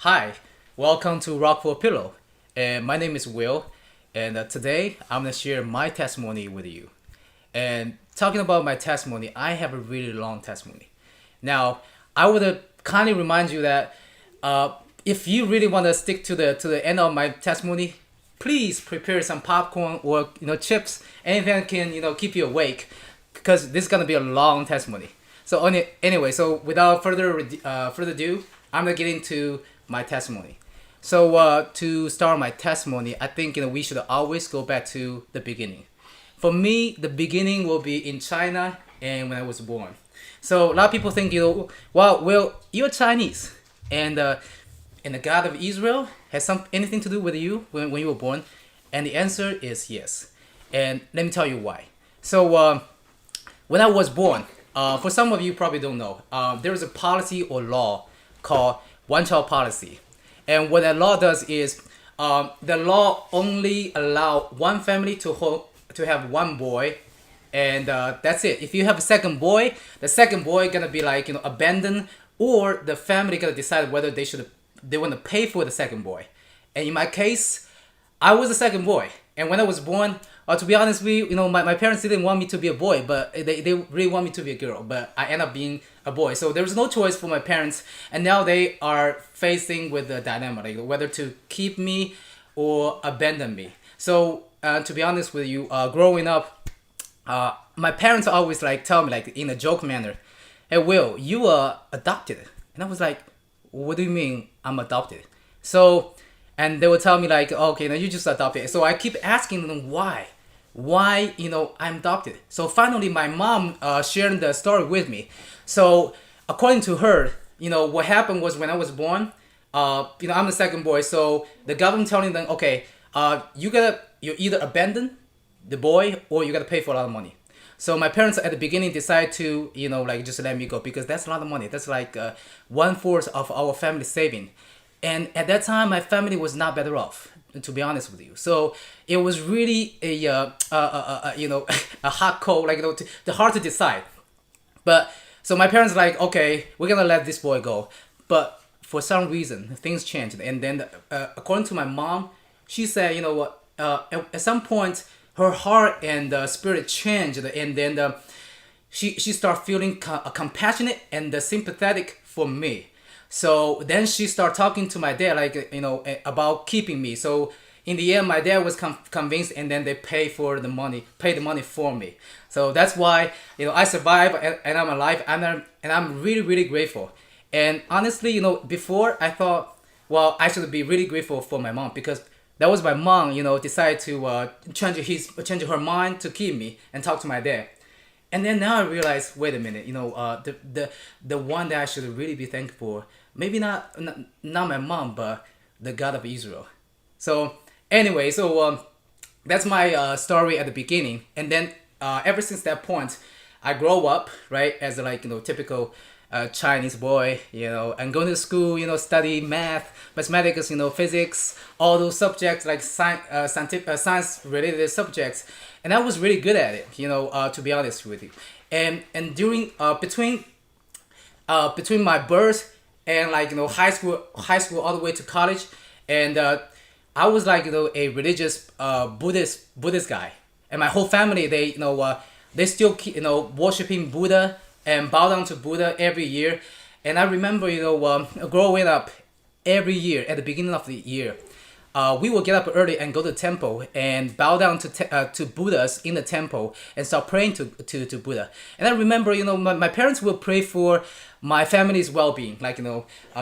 Hi, welcome to Rock for a Pillow. And my name is Will, and today I'm gonna share my testimony with you. And talking about my testimony, I have a really long testimony. Now, I would kindly remind you that if you really want to stick to the end of my testimony, please prepare some popcorn or chips, anything that can keep you awake, because this is gonna be a long testimony. So anyway, so without further ado, I'm gonna get into my testimony. So to start my testimony, I think we should always go back to the beginning. For me, the beginning will be in China and when I was born. So a lot of people think well, you're Chinese, and the God of Israel has anything to do with you when you were born, and the answer is yes. And let me tell you why. So when I was born, for some of you probably don't know, there is a policy or law called one-child policy. And what that law does is the law only allow one family to have one boy, and that's it. If you have a second boy, the second boy gonna be abandoned, or the family gonna decide whether they want to pay for the second boy. And in my case, I was the second boy, and when I was born, to be honest with you, my parents didn't want me to be a boy, but they really want me to be a girl. But I end up being a boy, so there was no choice for my parents, and now they are facing with the dilemma, whether to keep me or abandon me. So to be honest with you, growing up, my parents always tell me in a joke manner, "Hey Will, you are adopted," and I was like, "What do you mean I'm adopted?" So, and they would tell me "Okay, now you just adopted." So I keep asking them why I'm adopted. So finally my mom shared the story with me. So according to her, what happened was when I was born, I'm the second boy. So the government telling them, okay, you either abandon the boy or you gotta pay for a lot of money. So my parents at the beginning decided to just let me go, because that's a lot of money. That's 1/4 of our family saving. And at that time, my family was not better off, to be honest with you. So it was really a hot cold, hard to decide. But so my parents okay, we're gonna let this boy go. But for some reason, things changed. And then according to my mom, she said, what? At some point, her heart and spirit changed, and then she started feeling compassionate and sympathetic for me. So then she started talking to my dad, about keeping me. So in the end, my dad was convinced, and then they pay the money for me. So that's why I survived, and I'm alive, and I'm really, really grateful. And honestly, before I thought, well, I should be really grateful for my mom, because that was my mom, decided to change her mind to keep me and talk to my dad. And then now I realize, wait a minute, the one that I should really be thankful for, maybe not my mom, but the God of Israel. So anyway, so that's my story at the beginning. And then ever since that point, I grow up, right, as a typical Chinese boy, and going to school, study math, mathematics, physics, all those subjects science related subjects, and I was really good at it, to be honest with you. And during between my birth and high school all the way to college, and I was a religious Buddhist guy, and my whole family, they still keep worshiping Buddha and bow down to Buddha every year. And I remember, growing up every year at the beginning of the year, we would get up early and go to the temple and bow down to Buddhas in the temple and start praying to Buddha. And I remember, my parents would pray for my family's well-being,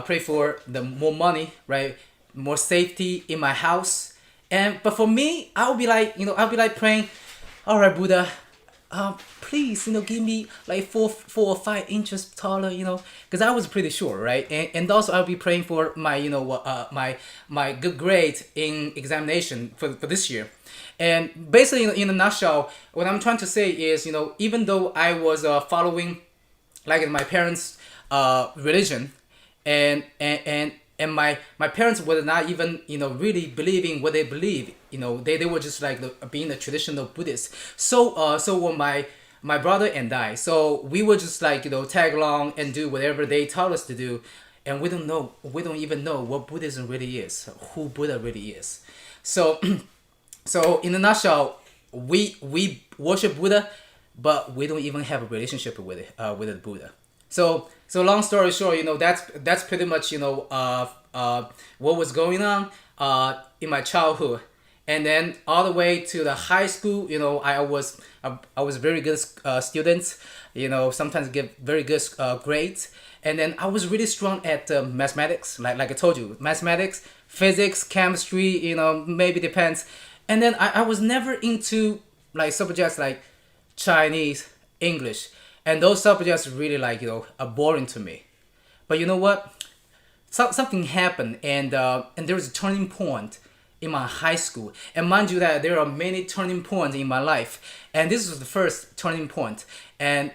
pray for the more money, right, more safety in my house. But for me, I would be praying, all right, Buddha, please, give me 4 or 5 inches taller, because I was pretty sure, right? And also I'll be praying for my, my good grade in examination for this year. And basically, in a nutshell, what I'm trying to say is, even though I was following, my parents' religion, and my parents were not even really believing what they believe. They were just being a traditional Buddhist. So were my brother and I. So we would just tag along and do whatever they taught us to do. and we don't even know what Buddhism really is, who Buddha really is. So so in a nutshell, we worship Buddha, but we don't even have a relationship with it, with the Buddha. So long story short, that's pretty much what was going on in my childhood, and then all the way to the high school. I was very good student. Sometimes get very good grades, and then I was really strong at mathematics. Like I told you, mathematics, physics, chemistry. Maybe depends. And then I was never into like subjects like Chinese, English, and those subjects really are boring to me. But you know what? Something happened, and there was a turning point in my high school. And mind you that there are many turning points in my life, and this was the first turning point. And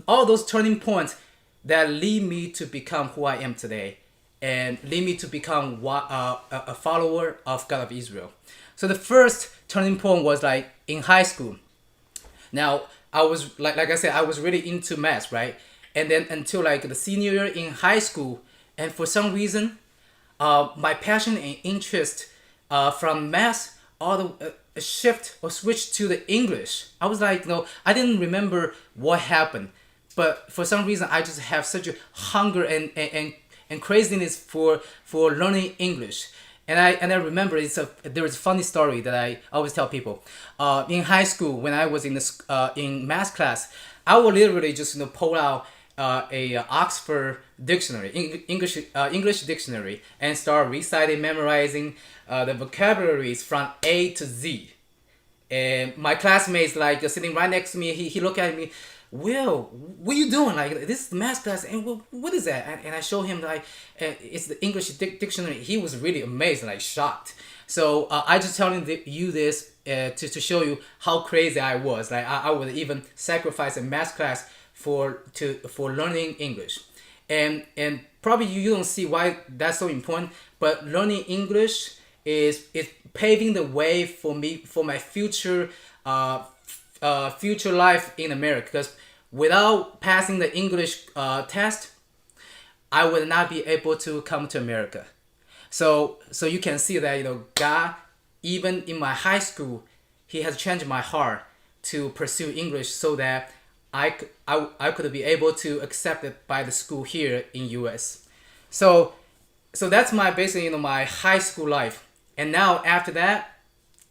all those turning points that lead me to become who I am today, and lead me to become a follower of God of Israel. So the first turning point was like in high school. Now I was like I said, I was really into math, right? And then until like the senior year in high school, and for some reason, my passion and interest from math all the shift or switch to the English. I was like, I didn't remember what happened, but for some reason I just have such a hunger and craziness for learning English. And I remember there is a funny story that I always tell people. In high school, when I was in math class, I would literally just pull out a Oxford dictionary, English dictionary, and start reciting, memorizing the vocabularies from A to Z. And my classmates sitting right next to me, he looked at me, Will, what are you doing? Like, this is math class, and what is that? And I show him it's the English dictionary. He was really amazed, shocked. So I just telling you this to show you how crazy I was. Like I would even sacrifice a math class for learning English, and probably you don't see why that's so important. But learning English is paving the way for me for my future future life in America. Because without passing the English test, I would not be able to come to America. So you can see that God, even in my high school, He has changed my heart to pursue English so that I could be able to accept it by the school here in US. So that's my basically my high school life. And now after that,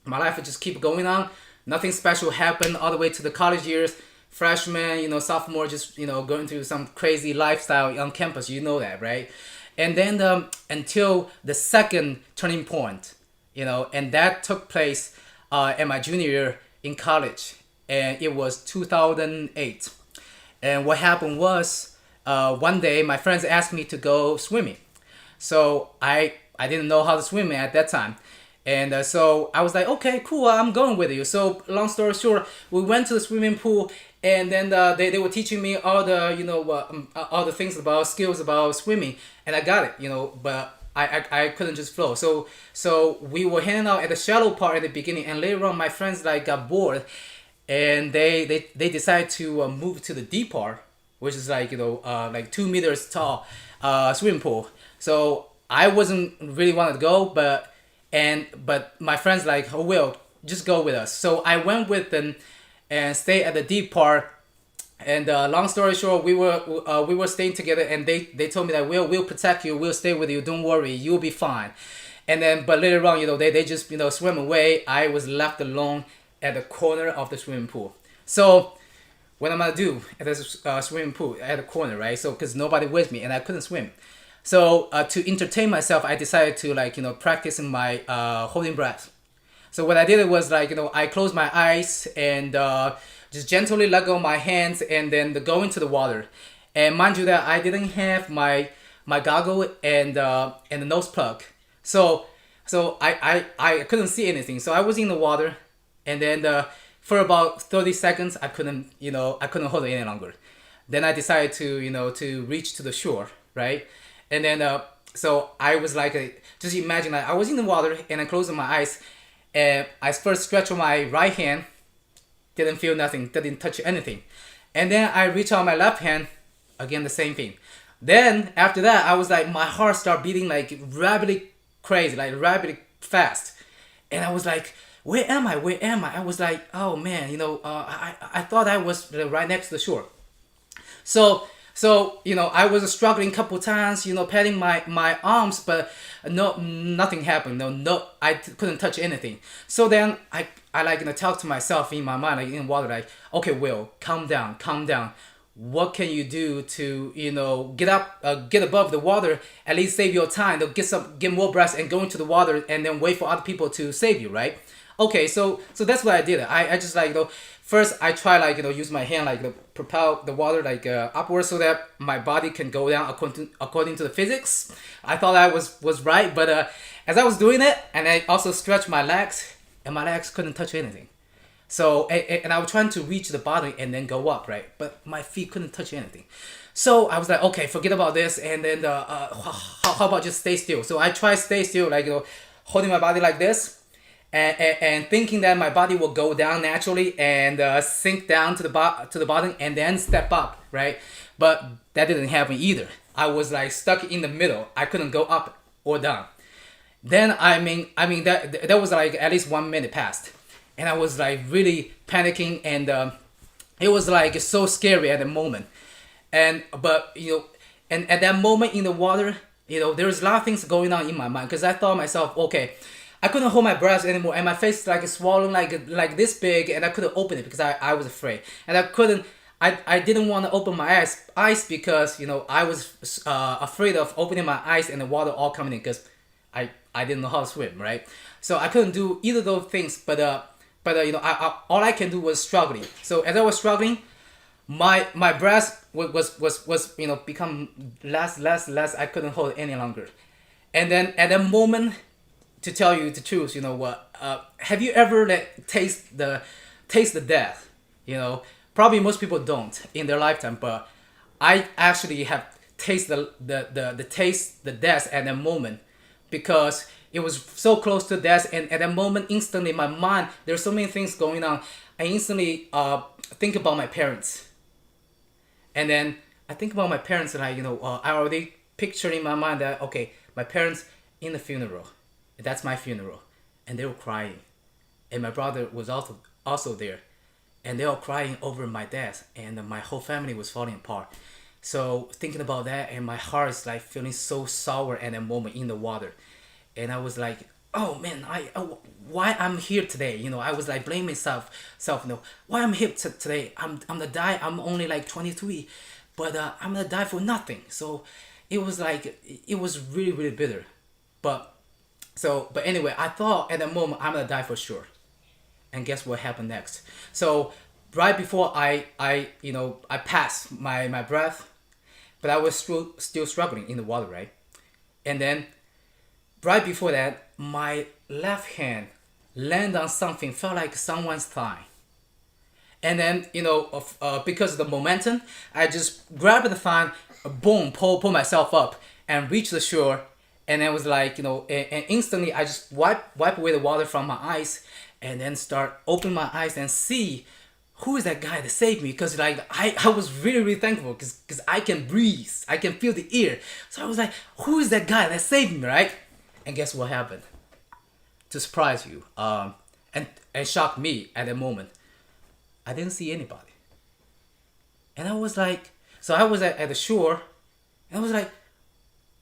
my life will just keep going on. Nothing special happened all the way to the college years. Freshman, sophomore, just going through some crazy lifestyle on campus. You know that, right? And then until the second turning point, and that took place at my junior year in college, and it was 2008. And what happened was, one day my friends asked me to go swimming. So I didn't know how to swim at that time. And so I was like, okay, cool, I'm going with you. So long story short, we went to the swimming pool, and then they were teaching me all the all the things about skills about swimming, and I got it, but I couldn't just flow. So we were hanging out at the shallow part at the beginning, and later on my friends got bored, and they decided to move to the deep part, which is 2 meters tall swimming pool. So I wasn't really wanted to go, but my friends oh, Will, just go with us. So I went with them and stayed at the deep part. And long story short, we were staying together, and they told me that we'll protect you, we'll stay with you, don't worry, you'll be fine. And then but later on, they just swam away. I was left alone at the corner of the swimming pool. So what am I gonna do at this swimming pool at the corner, right? So because nobody with me and I couldn't swim. So to entertain myself, I decided to practice my holding breath. So what I did was I closed my eyes and just gently let go of my hands, and then go into the water. And mind you that I didn't have my goggle and the nose plug. So I couldn't see anything. So I was in the water, and then for about 30 seconds I couldn't hold it any longer. Then I decided to reach to the shore, right? And then so I was just imagine I was in the water, and I closed my eyes, and I first stretched my right hand, didn't feel nothing, didn't touch anything. And then I reach out my left hand, again the same thing. Then after that, I was like, my heart started beating like rapidly crazy, like rapidly fast, and I was like, where am I? Where am I? I was like, oh man, I thought I was right next to the shore. So I was struggling a couple times, patting my arms, but no, nothing happened. No, I couldn't touch anything. So then I like talk to myself in my mind, like in water, like, okay, Will, calm down, calm down. What can you do to get up, get above the water, at least save your time, to get more breaths and go into the water, and then wait for other people to save you, right? Okay, so that's what I did. I just like first I try like use my hand like propel the water like upwards so that my body can go down according to the physics. I thought I was right, but as I was doing it, and I also stretched my legs, and my legs couldn't touch anything. So and I was trying to reach the bottom and then go up, right? But my feet couldn't touch anything. So I was like, okay, forget about this, and then how about just stay still? So I try stay still, like holding my body like this, and thinking that my body will go down naturally and sink down to the bottom and then step up, right? But that didn't happen either. I was like stuck in the middle. I couldn't go up or down. Then I mean that was like at least 1 minute passed, and I was like really panicking, and it was like so scary at the moment. But and at that moment in the water, there was a lot of things going on in my mind, because I thought myself, okay, I couldn't hold my breath anymore, and my face like swollen like this big, and I couldn't open it because I was afraid, and I didn't want to open my eyes because I was afraid of opening my eyes and the water all coming in, because I didn't know how to swim, right? So I couldn't do either of those things, but all I can do was struggling. So as I was struggling, my breath was become less. I couldn't hold it any longer, and then at that moment, to tell you the truth, have you ever taste the death? Probably most people don't in their lifetime, but I actually have tasted the death at that moment, because it was so close to death, and at that moment, instantly, my mind, there's so many things going on. I instantly think about my parents, and then I think about my parents, and I already pictured in my mind that, okay, my parents in the funeral. That's my funeral, and they were crying, and my brother was also there, and they were crying over my death, and my whole family was falling apart. So thinking about that, and my heart is like feeling so sour at that moment in the water, and I was like, oh man, why I'm here today? I was like blaming myself, why I'm here today? I'm gonna die. I'm only like 23, but I'm gonna die for nothing. So it was like, it was really really bitter, but anyway, I thought at that moment I'm gonna die for sure. And guess what happened next? So right before I passed my breath, but I was still struggling in the water, right? And then right before that, my left hand landed on something, felt like someone's thigh. And then because of the momentum, I just grabbed the thigh, boom, pull myself up and reach the shore. And it was like, and instantly I just wipe away the water from my eyes, and then start open my eyes and see who is that guy that saved me. Because like I was really really thankful, because I can breathe, I can feel the air. So I was like, who is that guy that saved me, right? And guess what happened? To surprise you, and shock me at that moment, I didn't see anybody. And I was like, so I was at the shore, and I was like,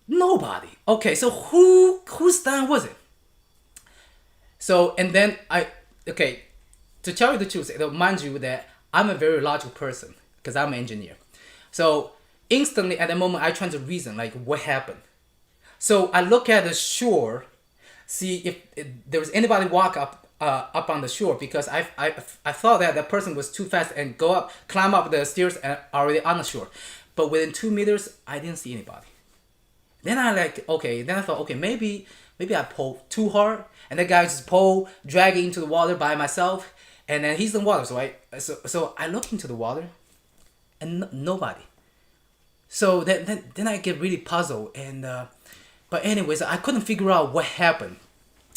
nobody. Okay, so whose time was it? So, and then to tell you the truth, mind you that I'm a very logical person, because I'm an engineer. So instantly at the moment, I try to reason like what happened. So I look at the shore, see if there was anybody walk up on the shore, because I thought that person was too fast and climb up the stairs and already on the shore. But within 2 meters, I didn't see anybody. Then I thought, okay, maybe I pulled too hard, and that guy just dragging into the water by myself, and then he's in the water. So I look into the water, and nobody. So then I get really puzzled, and but anyways, I couldn't figure out what happened.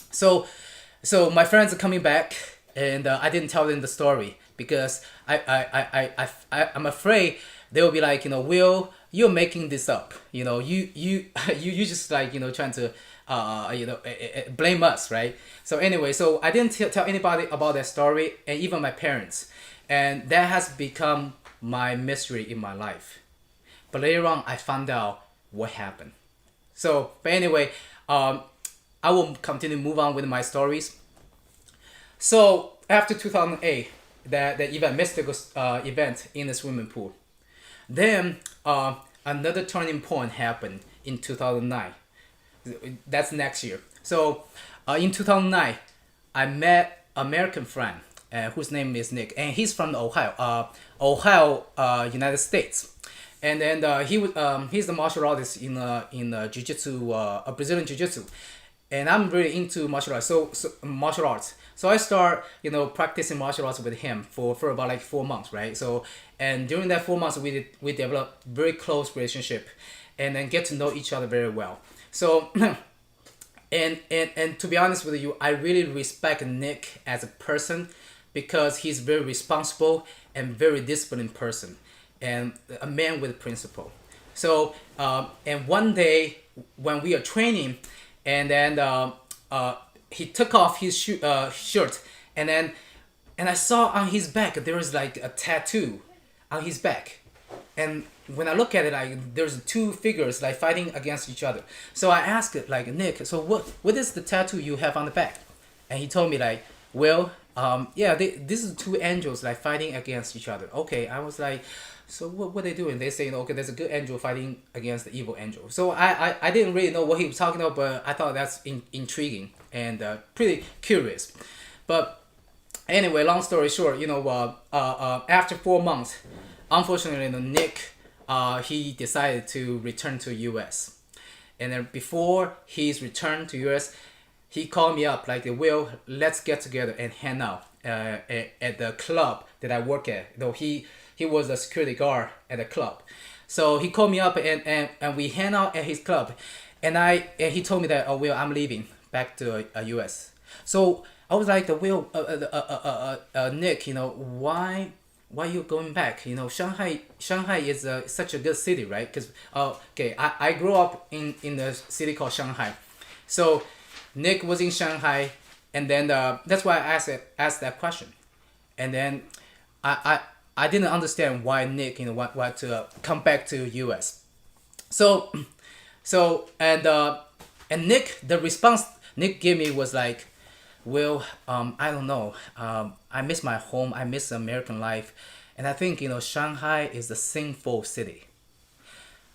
So my friends are coming back, and I didn't tell them the story, because I'm afraid they will be like, Will, you're making this up. You just like trying to blame us, right? So anyway, so I didn't tell anybody about that story, and even my parents, and that has become my mystery in my life. But later on, I found out what happened. So, but anyway, I will continue move on with my stories. So after 2008, that event, mystical event in the swimming pool, then another turning point happened in 2009. That's next year. So in 2009, I met American friend whose name is Nick, and he's from Ohio, United States. And then he's the martial artist in jiu-jitsu, Brazilian jiu-jitsu, and I'm really into martial arts. So martial arts. So I start practicing martial arts with him for about like 4 months, right? So and during that 4 months we developed very close relationship, and then get to know each other very well. So and to be honest with you, I really respect Nick as a person because he's very responsible and very disciplined person and a man with principle. So and one day when we are training, and then he took off his shirt, and then I saw on his back there was like a tattoo on his back, and when I look at it, like there's two figures like fighting against each other. So I asked it like, Nick, so what is the tattoo you have on the back? And he told me like, well, yeah, this is two angels like fighting against each other. Okay, I was like, so what they doing? They saying, okay, there's a good angel fighting against the evil angel. So I didn't really know what he was talking about, but I thought that's intriguing and pretty curious. But anyway, long story short, after 4 months, unfortunately, Nick he decided to return to U.S. And then before his return to U.S., he called me up like, Will, let's get together and hang out at the club that I work at. Though he was a security guard at the club. So he called me up and we hang out at his club. And he told me that, oh, Will, I'm leaving back to U.S. So I was like, Will, Nick, why you going back? Shanghai is such a good city, right? Because okay, I grew up in a city called Shanghai. So Nick was in Shanghai, and then that's why I asked that question. And then I didn't understand why Nick want to come back to U.S. So and Nick, the response Nick gave me was like, well, I don't know. I miss my home. I miss American life, and I think Shanghai is a sinful city.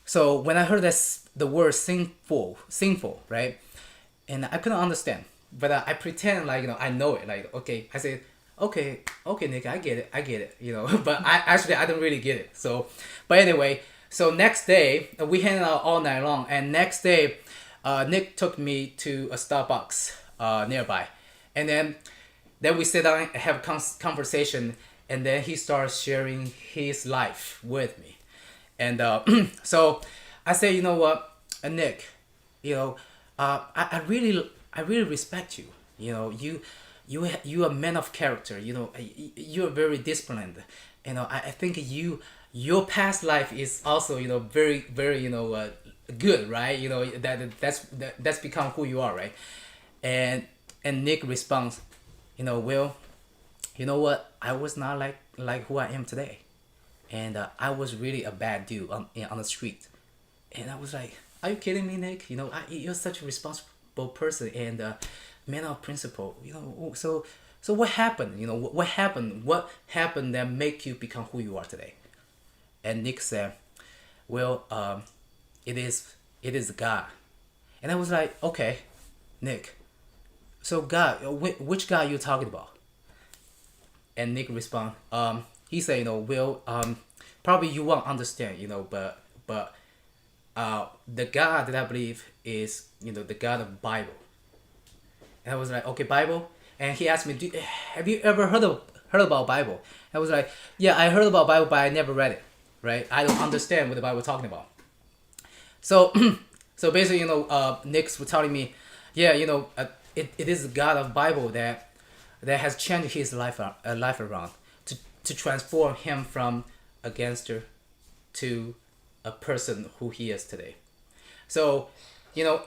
So when I heard the word sinful, right, and I couldn't understand, but I pretend like I know it. Like okay, I said okay, Nick, I get it, but I don't really get it. So, but anyway, so next day we hang out all night long, and next day, Nick took me to a Starbucks nearby. And then we sit down and have a conversation, and then he starts sharing his life with me. And so I say, you know what, Nick, I really respect you. You are a man of character. You are very disciplined. I think your past life is also very very good, right? That's become who you are, right? And Nick responds, Will, you know what? I was not like who I am today, and I was really a bad dude on the street. And I was like, are you kidding me, Nick? You're such a responsible person and man of principle. So what happened? What happened? What happened that make you become who you are today? And Nick said, well, it is God. And I was like, okay, Nick. So God, which God you talking about? And Nick respond, he said, Will, probably you won't understand, but the God that I believe is, the God of Bible. And I was like, okay, Bible. And he asked me, have you ever heard about Bible? I was like, yeah, I heard about Bible, but I never read it, right? I don't understand what the Bible is talking about. So, so basically, Nick was telling me, yeah, it is the God of Bible that has changed his life around to transform him from a gangster to a person who he is today. So, you know,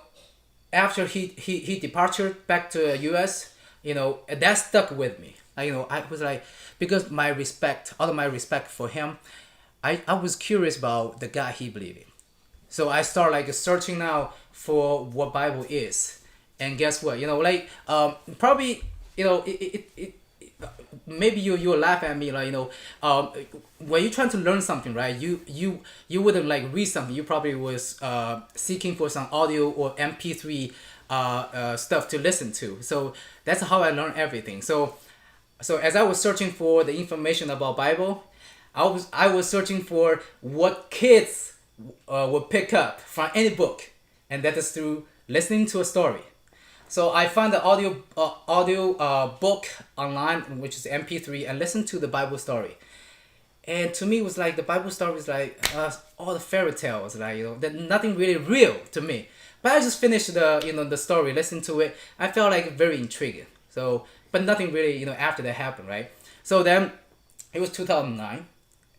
after he departed back to US, that stuck with me. I was like, because my respect, out of my respect for him, I was curious about the God he believed in. So I start like searching now for what Bible is, and guess what? Probably maybe you will laugh at me, like, when you're trying to learn something, right? You wouldn't like read something. You probably was seeking for some audio or MP3 stuff to listen to. So that's how I learned everything. So as I was searching for the information about Bible, I was searching for what kids would pick up from any book, and that is through listening to a story. So I found the audio book online, which is MP3, and listened to the Bible story. And to me, it was like the Bible story was like all the fairy tales, like, that nothing really real to me. But I just finished the story, listened to it. I felt like very intriguing. So, but nothing really after that happened, right? So then it was 2009,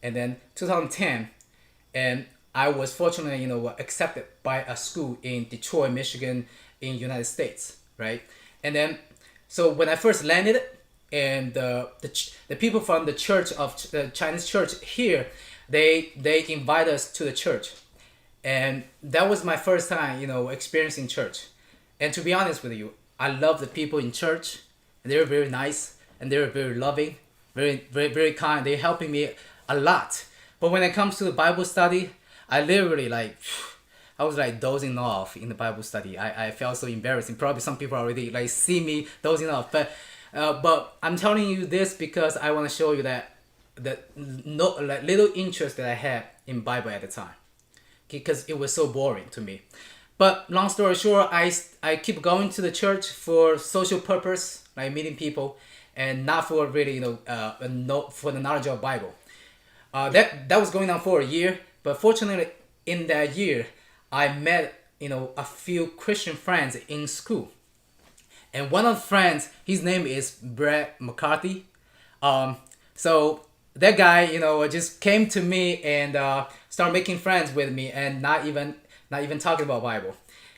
and then 2010, and I was fortunately accepted by a school in Detroit, Michigan, in United States, right? And then, so when I first landed, and the people from the church of the Chinese church here, they invite us to the church, and that was my first time experiencing church. And to be honest with you, I love the people in church, and they were very nice, and they were very loving, very very very kind. They're helping me a lot. But when it comes to the Bible study, I literally I was like dozing off in the Bible study. I felt so embarrassing. Probably some people already like see me dozing off, but I'm telling you this because I want to show you that no, like, little interest that I had in Bible at the time, because it was so boring to me. But long story short, I keep going to the church for social purpose, like meeting people, and not for really for the knowledge of Bible. That was going on for a year, but fortunately in that year I met a few Christian friends in school, and one of the friends, his name is Brad McCarthy. So that guy just came to me and started making friends with me, and not even talking about Bible.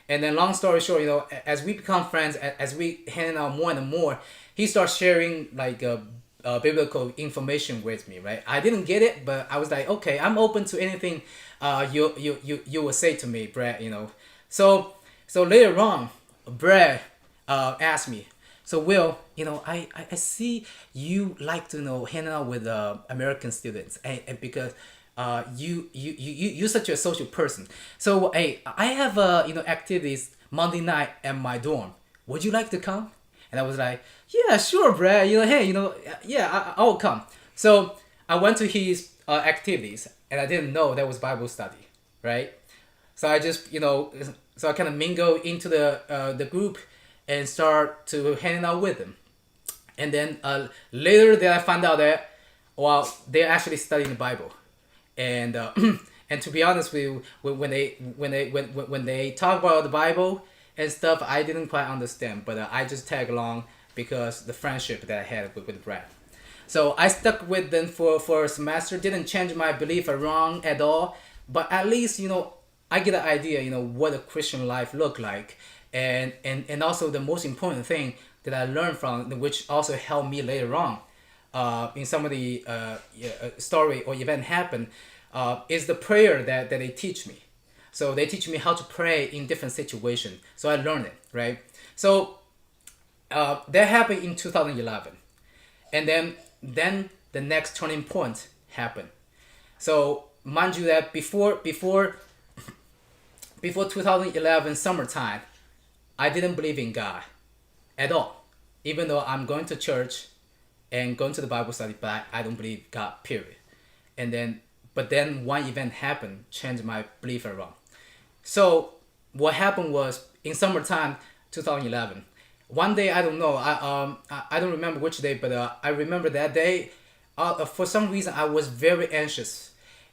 And then long story short, as we become friends, as we hang out more and more, he starts sharing like biblical information with me, right? I didn't get it, but I was like, okay, I'm open to anything you will say to me, Brad. So later on, Brad asked me, so Will, I see you like to hang out with American students, and because you're such a social person. So hey, I have activities Monday night at my dorm. Would you like to come? And I was like, yeah, sure, Brad. Hey, yeah, I will come. So I went to his activities, and I didn't know that was Bible study, right? So I just, so I kind of mingle into the group and start to hang out with them. And then later, then I found out that, well, they're actually studying the Bible, and and to be honest with you, when they talk about the Bible and stuff, I didn't quite understand, but I just tag along because the friendship that I had with Brad. So I stuck with them for a semester. Didn't change my belief around at all, but at least I get an idea what a Christian life look like, and also the most important thing that I learned from, which also helped me later on in some of the story or event happen, is the prayer that they teach me. So they teach me how to pray in different situations. So I learned it, right? So that happened in 2011, and then the next turning point happened. So mind you that before 2011 summertime, I didn't believe in God at all. Even though I'm going to church and going to the Bible study, but I don't believe God, period. But then one event happened, changed my belief around. So what happened was in summertime 2011, one day, I don't know, I don't remember which day, but I remember that day, for some reason I was very anxious,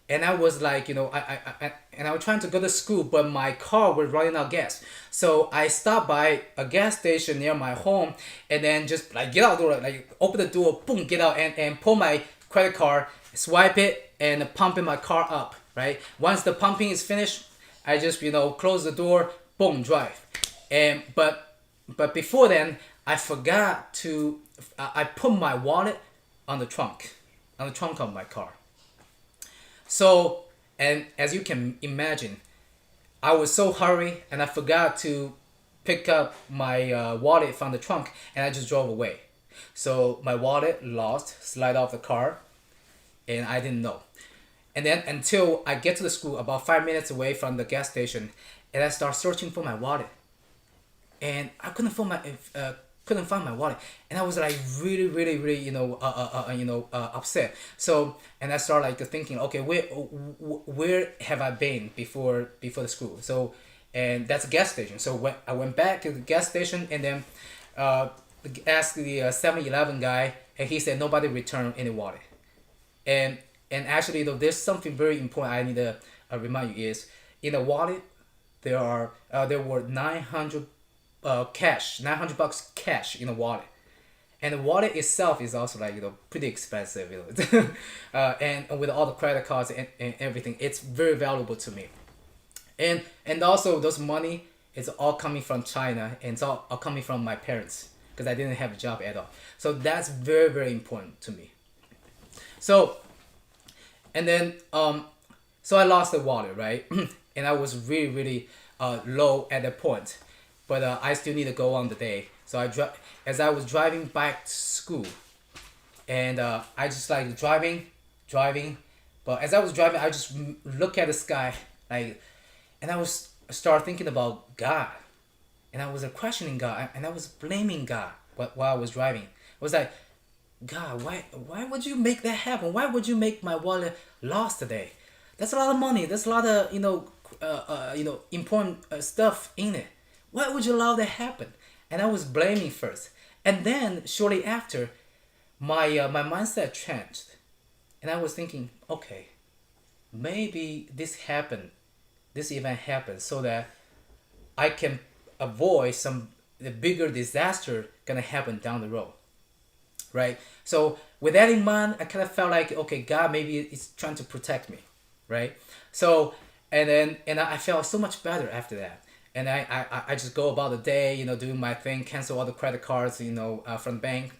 and I was like, I was trying to go to school, but my car was running out of gas. So I stopped by a gas station near my home, and then just like get out the door, like open the door, boom, get out, and pull my credit card, swipe it, and pump in my car up right? Once the pumping is finished, I just close the door, boom, drive. And but before then, I forgot to I put my wallet on the trunk, of my car. So, and as you can imagine, I was so hurry and I forgot to pick up my wallet from the trunk, and I just drove away. So my wallet lost, slide off the car, and I didn't know. And then until I get to the school about 5 minutes away from the gas station, and I start searching for my wallet, and I couldn't find my wallet, and I was like really really really upset. So, and I started like thinking, okay, where have I been before the school? So, and that's a gas station. So when I went back to the gas station, and then asked the 7-Eleven guy, and he said nobody returned any wallet. And actually, though, there's something very important I need to remind you is, in the wallet there were 900 $900 cash in the wallet, and the wallet itself is also like pretty expensive, and with all the credit cards and everything, it's very valuable to me. And also those money is all coming from China, and it's all coming from my parents, because I didn't have a job at all. So that's very very important to me. So, and then so I lost the wallet, right? And I was really really low at that point, but I still need to go on the day. So as I was driving back to school, and I just like driving, but as I was driving, I just look at the sky, like, and I was start thinking about God, and I was questioning God, and I was blaming God while I was driving. I was like, God, why would you make that happen? Why would you make my wallet lost today? That's a lot of money. That's a lot of important stuff in it. Why would you allow that happen? And I was blaming first, and then shortly after, my mindset changed, and I was thinking, okay, maybe this event happened so that I can avoid the bigger disaster gonna happen down the road, right? So with that in mind, I kind of felt like, okay, God maybe is trying to protect me, right? So and I felt so much better after that. And I just go about the day, doing my thing, cancel all the credit cards, from the bank.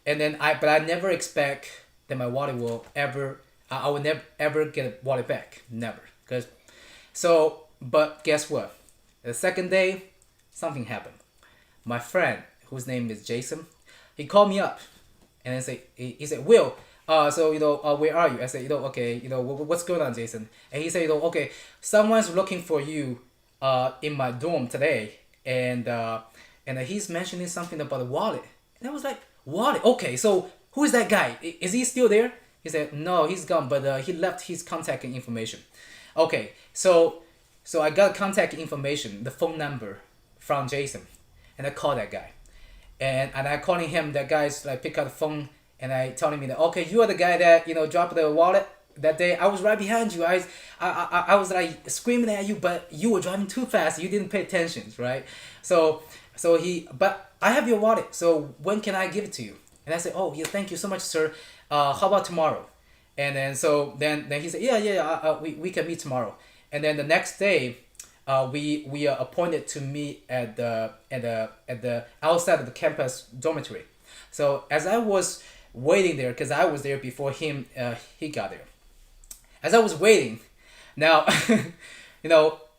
And then but I never expect that my wallet will ever, I will never ever get a wallet back. Never. But guess what? The second day, something happened. My friend, whose name is Jason, he called me up, and he said, Will, where are you? I said, okay, what's going on, Jason? And he said, okay, someone's looking for you in my dorm today, and he's mentioning something about the wallet. And I was like, wallet? Okay, so who is that guy? Is he still there? He said, no, he's gone, but he left his contact information. Okay, so I got contact information, the phone number from Jason, and I called that guy, and I calling him. That guy's like pick up the phone, and I telling me that, okay, you are the guy that dropped the wallet that day. I was right behind you. I was like screaming at you, but you were driving too fast. You didn't pay attention, right? But I have your wallet. So when can I give it to you? And I said, oh yeah, thank you so much, sir. How about tomorrow? And then he said, yeah, we can meet tomorrow. And then the next day, we are appointed to meet at the outside of the campus dormitory. So as I was waiting there, because I was there before him, he got there. As I was waiting, now,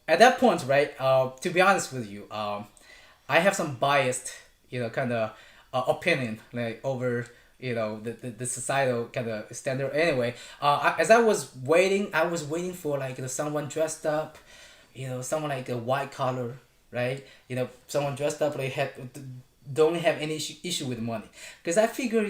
at that point, right? To be honest with you, I have some biased, kind of opinion, like over, the societal kind of standard. Anyway, as I was waiting for like someone dressed up, someone like a white collar, right? Someone dressed up like don't have any issue with money, because I figure,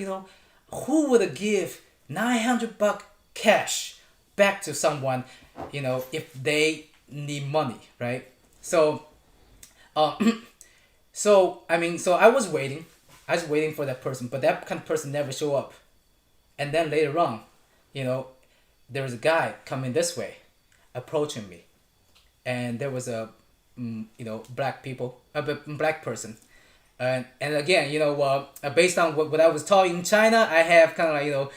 who would give $900 cash back to someone, if they need money, right? So, so I was waiting for that person, but that kind of person never show up. And then later on, there was a guy coming this way, approaching me, and there was a black person. And again, based on what I was taught in China, I have kind of like,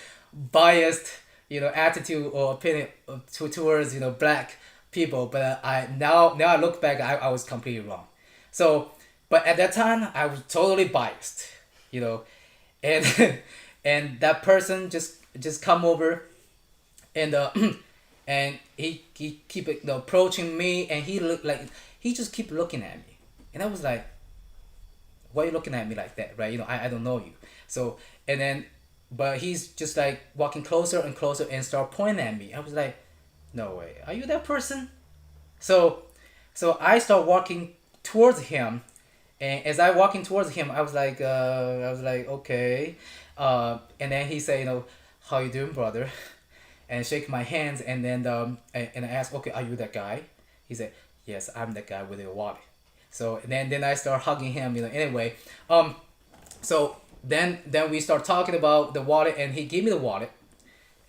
biased, attitude or opinion towards black people. But now I look back, I was completely wrong. So, but at that time I was totally biased, you know, and and that person just come over and and he keep approaching me, and he look like he just keep looking at me, and I was like, why are you looking at me like that, right? I don't know you. So, and then but he's just like walking closer and closer and start pointing at me. I was like, no way, are you that person? So I start walking towards him, and as I walking towards him, I was like, okay, and then he said, how you doing, brother? And shake my hands, and then and I asked, okay, are you that guy? He said, yes, I'm that guy with the wallet. So and then I start hugging him, Anyway, so then we start talking about the wallet, and he gave me the wallet,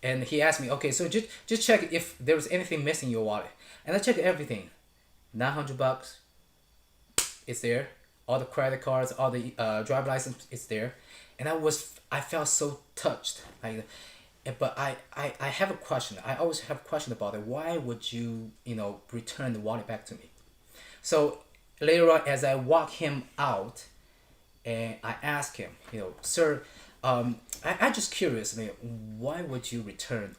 and he asked me, okay, so just check if there was anything missing in your wallet, and I checked everything. $900, it's there. All the credit cards, all the driver license, is there, and I felt so touched, like. But I have a question. I always have a question about it. Why would you return the wallet back to me? So later on, as I walk him out, and I ask him, sir, I just curious, why would you return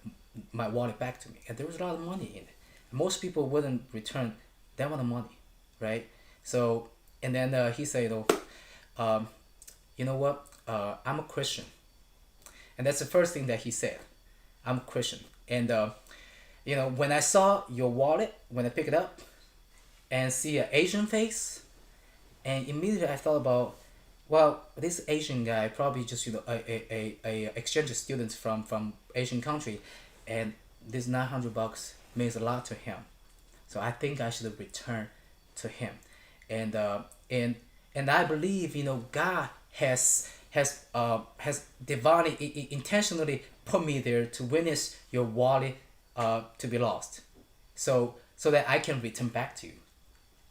my wallet back to me? And there was a lot of money in it. Most people wouldn't return that amount of money, right? So, and then he said, you know what? I'm a Christian. And that's the first thing that he said. I'm a Christian. And, when I saw your wallet, when I pick it up and see an Asian face, and immediately I thought about, well, this Asian guy probably just, a exchange student from Asian country, and this $900 means a lot to him. So I think I should return to him. And I believe, God has divinely intentionally put me there to witness your wallet to be lost, so that I can return back to you,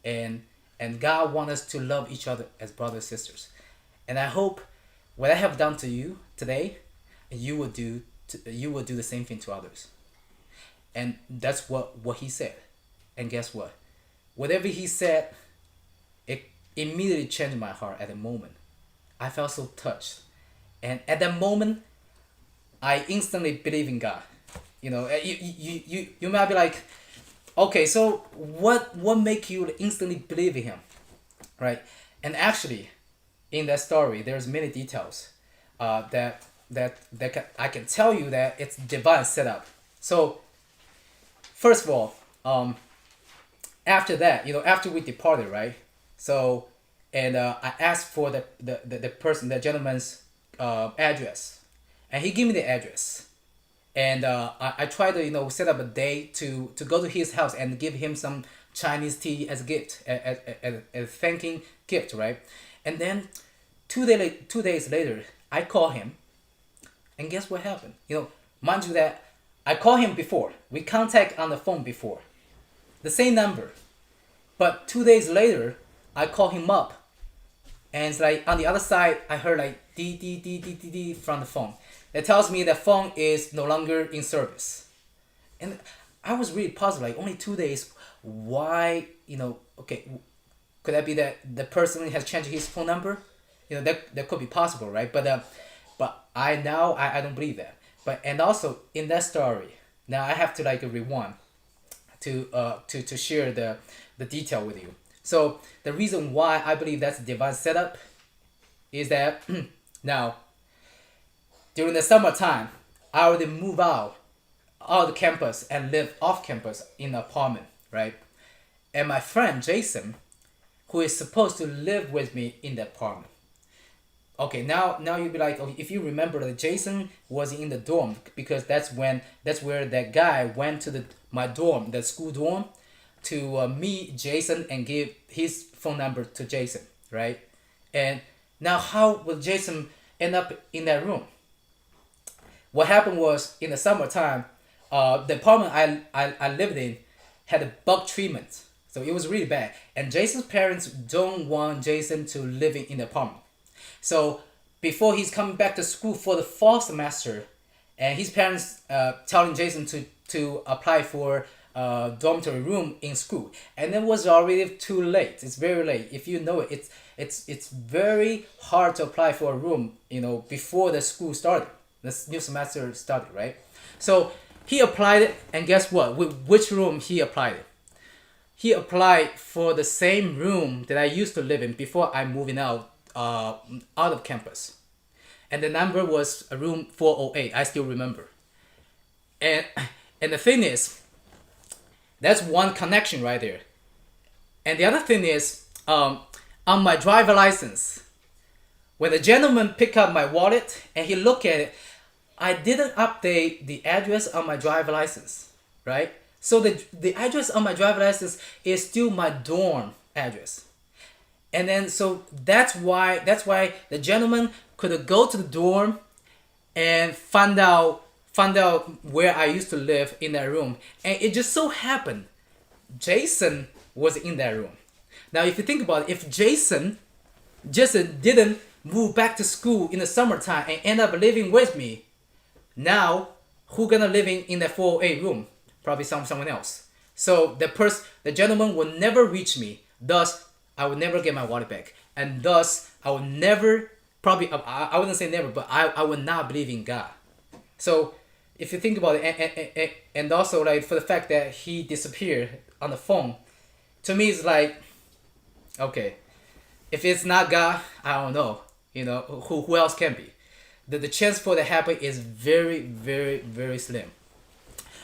and God wants us to love each other as brothers and sisters, and I hope what I have done to you today, you will do the same thing to others. And that's what he said, and guess what? Whatever he said, it immediately changed my heart at the moment. I felt so touched, and at that moment, I instantly believe in God. You might be like, okay, so what make you instantly believe in Him, right? And actually, in that story, there's many details, I can tell you that it's divine setup. So, first of all, after that, after we departed, right? So. And I asked for the gentleman's address, and he gave me the address, and I tried to set up a day to go to his house and give him some Chinese tea as a gift, a thanking gift, right? And then 2 days later, I call him, and guess what happened? Mind you that I called him before. We contact on the phone before, the same number, but 2 days later, I call him up. And it's like on the other side, I heard like dee dee dee dee dee dee from the phone. That tells me the phone is no longer in service. And I was really puzzled, like only 2 days. Why, okay, could that be that the person has changed his phone number? That could be possible, right? But I don't believe that. And also in that story, now I have to like rewind to share the detail with you. So the reason why I believe that's a divine setup is that now during the summertime, I already move out of the campus and live off campus in an apartment, right? And my friend Jason, who is supposed to live with me in the apartment. Okay, now you'll be like, okay, if you remember that Jason was in the dorm, because that's where that guy went to my dorm, the school dorm, to meet Jason and give his phone number to Jason, right? And now how will Jason end up in that room? What happened was in the summertime, the apartment I lived in had a bug treatment, so it was really bad. And Jason's parents don't want Jason to live in the apartment. So before he's coming back to school for the fall semester, and his parents telling Jason to apply for a dormitory room in school, and it was already too late. It's very late. If you know it, it's very hard to apply for a room, before the school started, the new semester started, right? So he applied it, and guess what? Which room he applied it? He applied for the same room that I used to live in before I moving out of campus, and the number was a room 408. I still remember. And and the thing is, that's one connection right there. And the other thing is, on my driver license, when the gentleman picked up my wallet and he looked at it, I didn't update the address on my driver license, right? So the address on my driver license is still my dorm address. And then so that's why the gentleman could go to the dorm and find out where I used to live in that room. And it just so happened Jason was in that room. Now if you think about it, if Jason just didn't move back to school in the summertime and end up living with me, now who gonna living in that 408 room? Probably someone else. So the gentleman will never reach me. Thus, I would never get my wallet back, and thus I would never, probably I wouldn't say never, but I would not believe in God. So if you think about it, and also like for the fact that he disappeared on the phone, to me it's like, okay, if it's not God, I don't know, who else can be. The chance for that happen is very, very, very slim.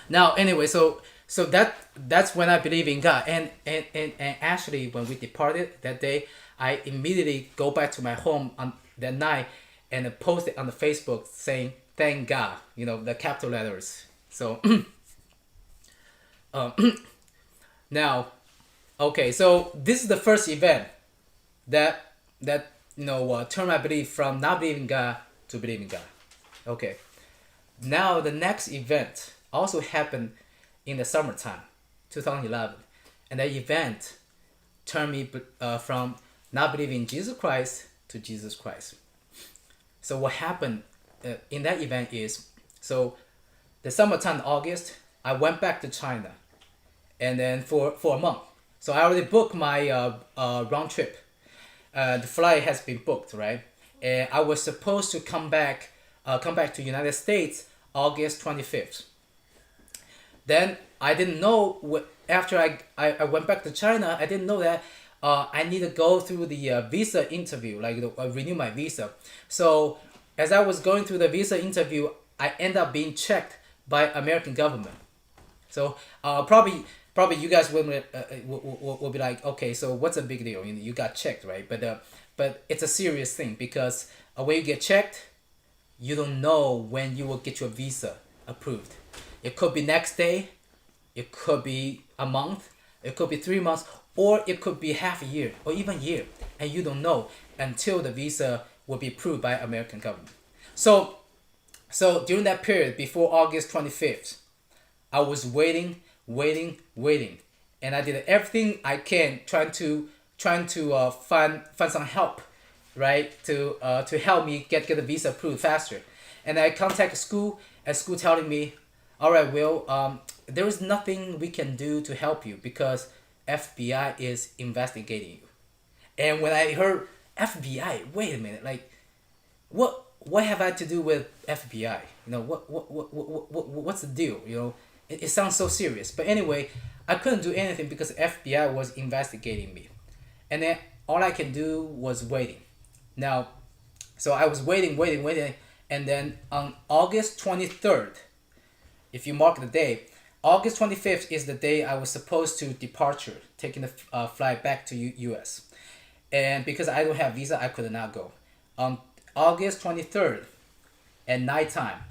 Now anyway, so that's when I believe in God, and actually when we departed that day, I immediately go back to my home on that night and post it on the Facebook saying thank God, the capital letters. So now, okay, so this is the first event that turned my belief from not believing God to believing God. Okay, now the next event also happened in the summertime, 2011, and that event turned me from not believing in Jesus Christ to Jesus Christ. So what happened in that event is, so the summertime, August, I went back to China, and then for a month. So I already booked my round trip. The flight has been booked, right? And I was supposed to come back to United States August 25th. Then I didn't know after I went back to China, I didn't know that I need to go through the visa interview, like renew my visa. So as I was going through the visa interview, I end up being checked by American government. So probably you guys will be like, okay, so what's a big deal? You got checked, right? But it's a serious thing, because when you get checked, you don't know when you will get your visa approved. It could be next day, it could be a month, it could be 3 months, or it could be half a year or even a year, and you don't know until the visa will be approved by American government. So during that period before August 25th, I was waiting, and I did everything I can trying to find some help, right, to help me get the visa approved faster. And I contact school, and school telling me, all right, Will, there is nothing we can do to help you because FBI is investigating you. And when I heard FBI, wait a minute, like, what have I to do with FBI? What's the deal? It sounds so serious. But anyway, I couldn't do anything because FBI was investigating me, and then all I can do was waiting. Now, so I was waiting, and then on August 23rd, if you mark the day, August 25th is the day I was supposed to departure, taking the flight back to U.S. And because I don't have visa, I could not go. On August 23rd at nighttime,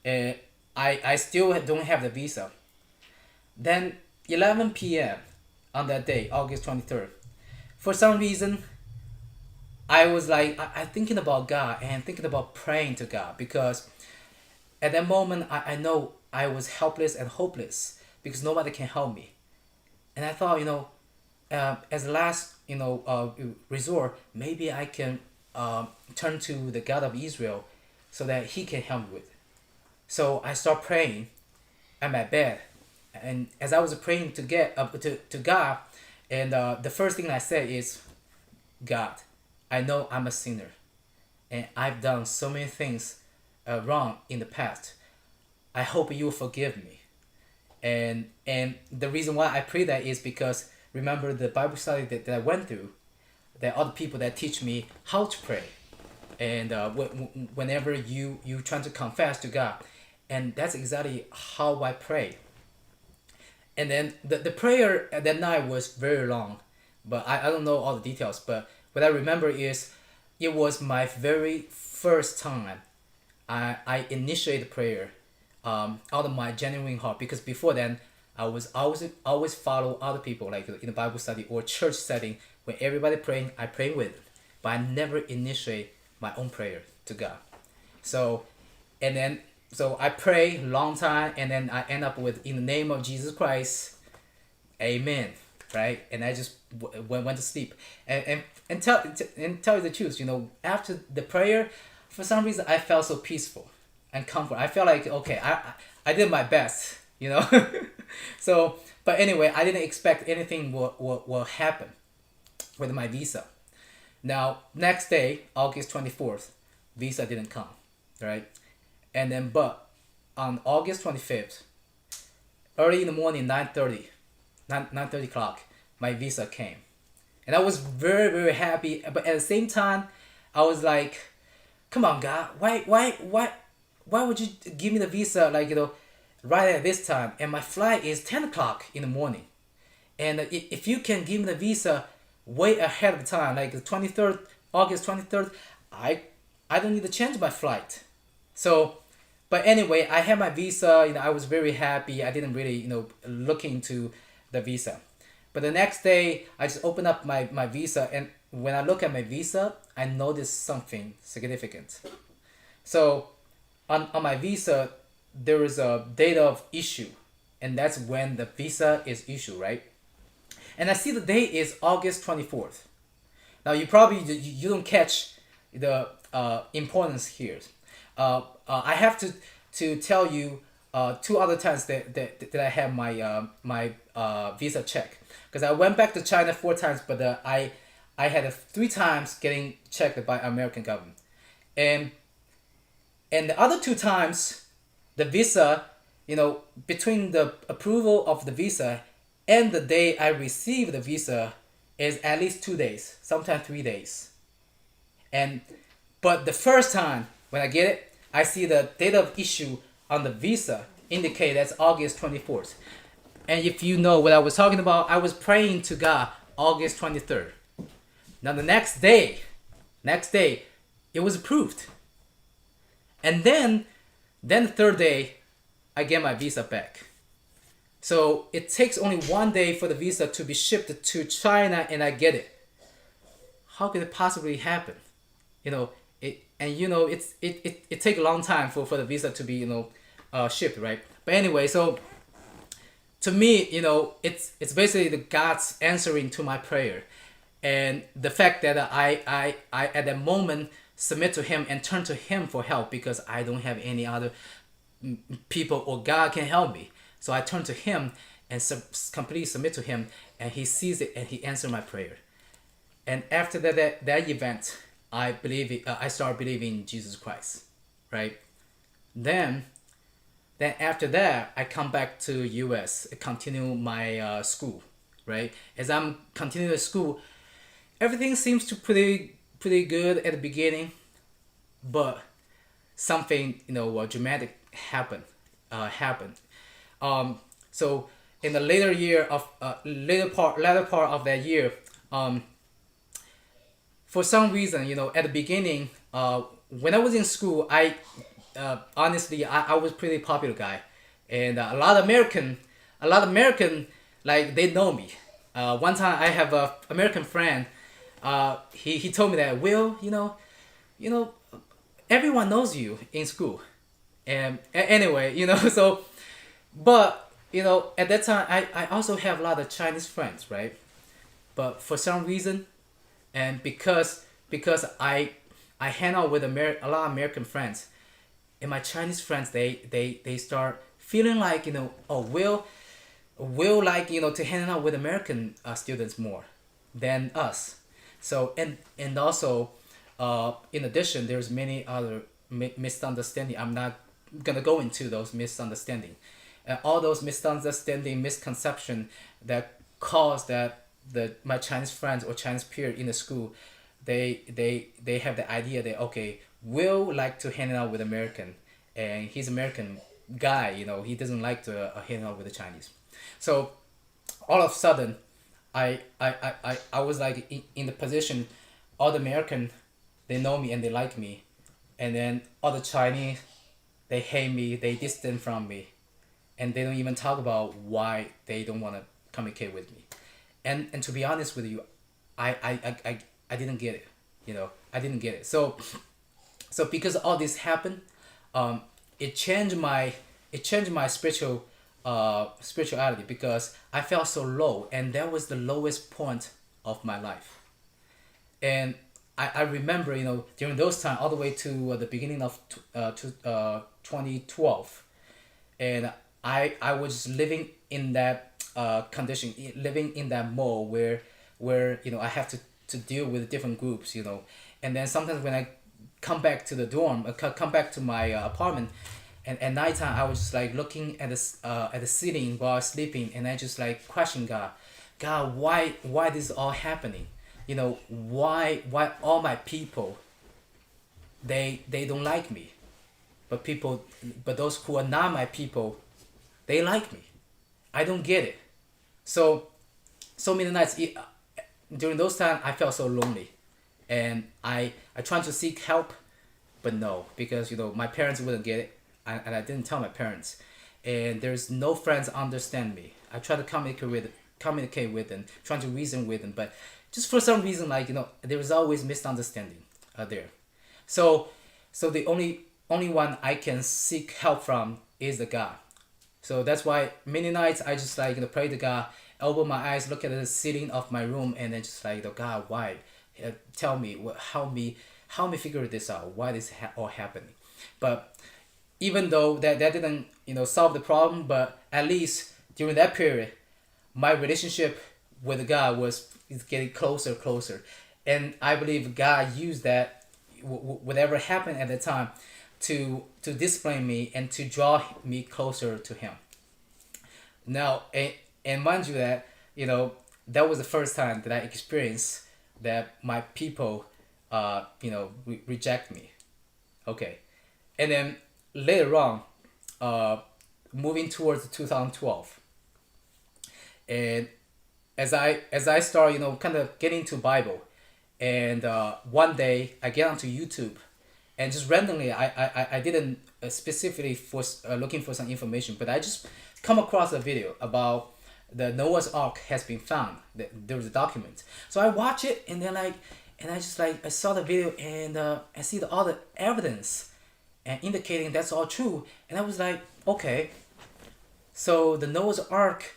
I still don't have the visa. Then 11 p.m. on that day, August 23rd, for some reason, I was like, I thinking about God and thinking about praying to God, because at that moment, I know I was helpless and hopeless because nobody can help me. And I thought, as a last, resort, maybe I can turn to the God of Israel so that he can help me with it. So I start praying at my bed, and as I was praying to get up to God, and the first thing I said is, God, I know I'm a sinner, and I've done so many things wrong in the past. I hope you will forgive me. And the reason why I pray that is because remember the Bible study that I went through, there are other people that teach me how to pray, and whenever you trying to confess to God, and that's exactly how I pray. And then the prayer at that night was very long, but I don't know all the details, but what I remember is it was my very first time I initiated prayer out of my genuine heart, because before then I was always follow other people like in the Bible study or church setting when everybody praying I pray with them, but I never initiate my own prayer to God. So and then so I pray long time, and then I end up with in the name of Jesus Christ, Amen, right? And I just went to sleep, and tell you the truth, after the prayer, for some reason I felt so peaceful and comfort. I felt like okay, I did my best. So but anyway, I didn't expect anything will happen with my visa. Now next day, August 24th, visa didn't come, right? And then but on August 25th, early in the morning, 9:30 o'clock, my visa came. And I was very, very happy, but at the same time I was like, come on God, why would you give me the visa like right at this time, and my flight is 10 o'clock in the morning, and if you can give me the visa way ahead of the time, like the 23rd, August 23rd, I don't need to change my flight. So but anyway, I had my visa, I was very happy. I didn't really look into the visa, but the next day I just opened up my visa, and when I look at my visa I noticed something significant. So on my visa there is a date of issue, and that's when the visa is issued, right? And I see the date is August 24th. Now you don't catch the importance here. I have to tell you two other times that I had my visa check, because I went back to China 4 times, but I had 3 times getting checked by American government, and the other 2 times the visa, between the approval of the visa and the day I received the visa is at least 2 days, sometimes 3 days. And but the first time when I get it, I see the date of issue on the visa indicate that's August 24th. And if you know what I was talking about, I was praying to God August 23rd. Now the next day, it was approved. And then the third day, I get my visa back. So it takes only 1 day for the visa to be shipped to China, and I get it. How could it possibly happen? It takes a long time for the visa to be shipped, right? But anyway, so to me, it's basically the God's answering to my prayer, and the fact that I at that moment submit to Him and turn to Him for help, because I don't have any other people or God can help me. So I turn to Him and completely submit to Him, and He sees it and He answers my prayer. And after that event, I start believing in Jesus Christ, right? Then after that, I come back to U.S. continue my school, right? As I'm continuing school, everything seems to pretty good at the beginning, but something dramatic happened. So in the later part of that year, for some reason, at the beginning, when I was in school, honestly, I was pretty popular guy, and a lot of American, like they know me. One time I have a American friend. He told me that, Will, everyone knows you in school, and anyway, so, but at that time I also have a lot of Chinese friends, right? But for some reason, and because I hang out with a lot of American friends, and my Chinese friends, they start feeling like, oh, will like, to hang out with American students more than us. So and also, in addition, there's many other misunderstanding. I'm not gonna go into those misunderstanding, all those misunderstanding, misconception that cause that the my Chinese friends or Chinese peer in the school, they have the idea that, okay, Will like to hang out with American, and he's American guy. He doesn't like to hang out with the Chinese. So all of a sudden, I was like in the position, all the American, they know me and they like me, and then all the Chinese, they hate me, they distant from me, and they don't even talk about why they don't want to communicate with me. And to be honest with you, I didn't get it. I didn't get it. So because all this happened, it changed my spirituality, because I felt so low, and that was the lowest point of my life. And I remember, during those time, all the way to the beginning of 2012, and I was living in that condition, living in that mall where I have to deal with different groups, and then sometimes when I come back to the dorm, come back to my apartment, and at nighttime I was just like looking at the ceiling while sleeping, and I just like question God, why this is all happening? Why all my people, they don't like me, but those who are not my people, they like me. I don't get it. So many nights, during those times, I felt so lonely, and I tried to seek help, but no, because my parents wouldn't get it, and I didn't tell my parents, and there's no friends understand me. I try to communicate with them, trying to reason with them, but just for some reason, like there is always misunderstanding there. So the only one I can seek help from is the God. So that's why many nights I just like pray to God, open my eyes, look at the ceiling of my room, and then just like, God, why? Tell me, help me figure this out. Why this all happening? But even though that didn't solve the problem, but at least during that period, my relationship with God is getting closer, and I believe God used that whatever happened at the time to discipline me and to draw me closer to Him. Now, and mind you that that was the first time that I experienced that my people reject me. Okay, and then later on, moving towards 2012, and as I start kind of getting into Bible, and one day I get onto YouTube, and just randomly I didn't specifically for looking for some information, but I just come across a video about the Noah's Ark has been found. There was a document, so I watch it, and then I just I saw the video, and I see all the evidence and indicating that's all true, and I was like, okay, so the Noah's Ark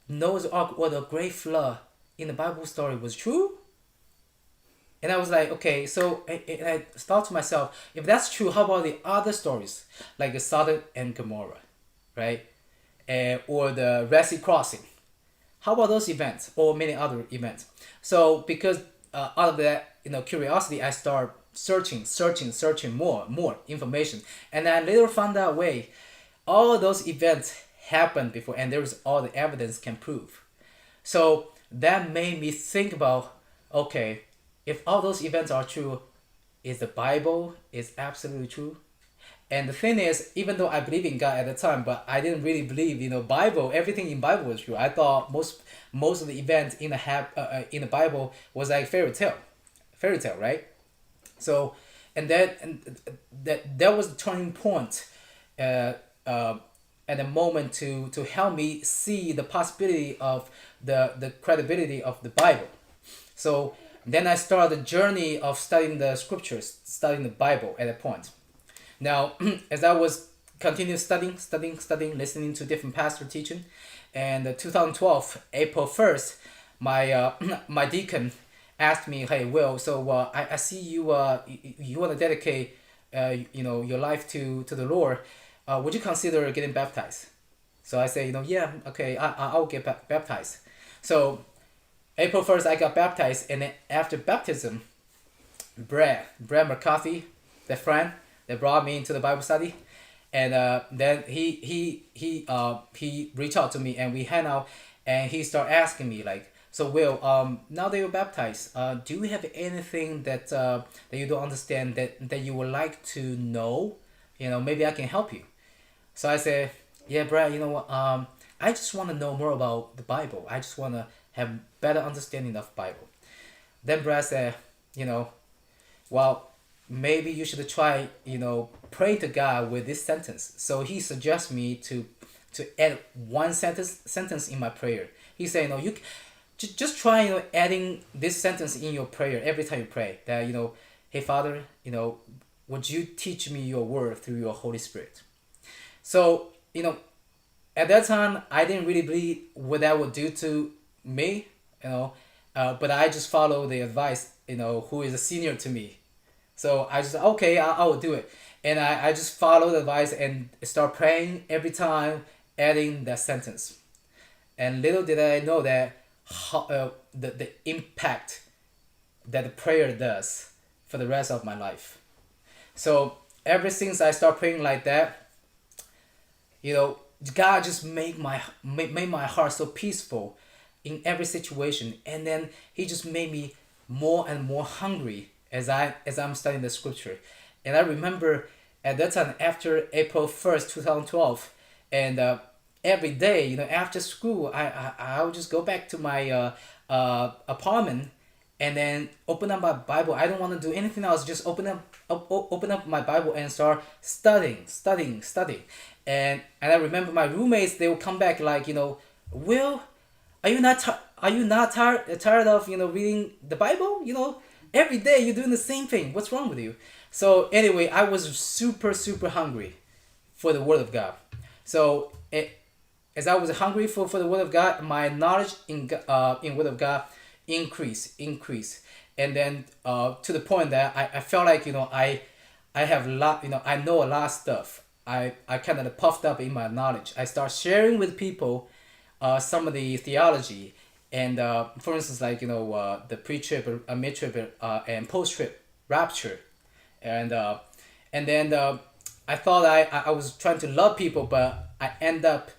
or the great flood in the Bible story was true. And I was like, okay, so I thought to myself, if that's true, how about the other stories, like the Sodom and Gomorrah, right? Or the Red Sea crossing. How about those events or many other events? So because out of that, curiosity, I start searching more information, and I later found out, way all those events happened before, and there is all the evidence can prove. So that made me think about, okay, if all those events are true, is the Bible is absolutely true? And the thing is, even though I believe in God at the time, but I didn't really believe, Bible, everything in Bible was true. I thought most of the events in the Bible was like fairy tale, right? So, and that was the turning point, at the moment to help me see the possibility of the credibility of the Bible. So then I started the journey of studying the scriptures, studying the Bible at that point. Now, as I was continuing studying, listening to different pastor teaching, and 2012, April 1st, my my deacon asked me, hey, Will, so I see you you want to dedicate your life to the Lord, would you consider getting baptized? So I say, yeah, okay, I'll get baptized. So April 1st, I got baptized, and then after baptism, Brad McCarthy, the friend that brought me into the Bible study, and then he reached out to me, and we hang out, and he started asking me like, so Will, now that you're baptized, do you have anything that you don't understand that you would like to know? Maybe I can help you. So I said, yeah, Brad, you know what? I just want to know more about the Bible. I just want to have better understanding of Bible. Then Brad said, you know, well, maybe you should try, pray to God with this sentence. So he suggests me to add one sentence in my prayer. He said, just try, adding this sentence in your prayer every time you pray. That, hey Father, would you teach me your word through your Holy Spirit? So, at that time, I didn't really believe what that would do to me, but I just followed the advice, who is a senior to me. So I just, okay, I will do it. And I just follow the advice and start praying every time, adding that sentence. And little did I know that the impact that the prayer does for the rest of my life. So ever since I start praying like that, God just made my heart so peaceful in every situation, and then He just made me more and more hungry as I'm studying the scripture. And I remember at that time, after April 1st, 2012, and every day, after school, I would just go back to my apartment and then open up my Bible. I don't want to do anything else. Just open up my Bible and start studying. And I remember my roommates, they would come back like, Will, are you not tired of reading the Bible? Every day you're doing the same thing. What's wrong with you? So anyway, I was super hungry for the Word of God. So as I was hungry for the Word of God, my knowledge in Word of God increased, and then to the point that I felt like I have a lot, I know a lot of stuff. I kind of puffed up in my knowledge. I start sharing with people some of the theology, and for instance, like the pre-trib, mid-trib, and post-trib rapture, and then I thought I was trying to love people, but I end up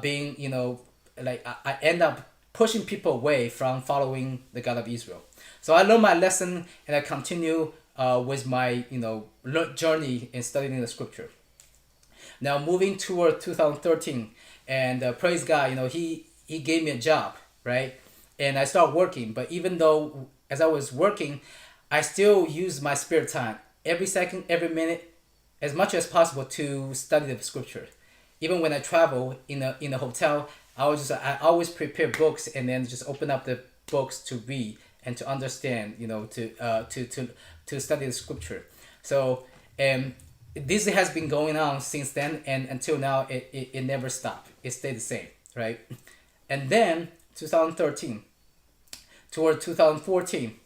being I end up pushing people away from following the God of Israel. So I learned my lesson, and I continue with my journey in studying the scripture. Now moving toward 2013, and praise God, he gave me a job, right? And I started working. But even though as I was working, I still used my spare time every second, every minute, as much as possible to study the scripture. Even when I travel in a hotel, I always prepare books and then just open up the books to read and to understand, to study the scripture. So this has been going on since then, and until now it never stopped. It stayed the same, right? And then 2013 toward 2014,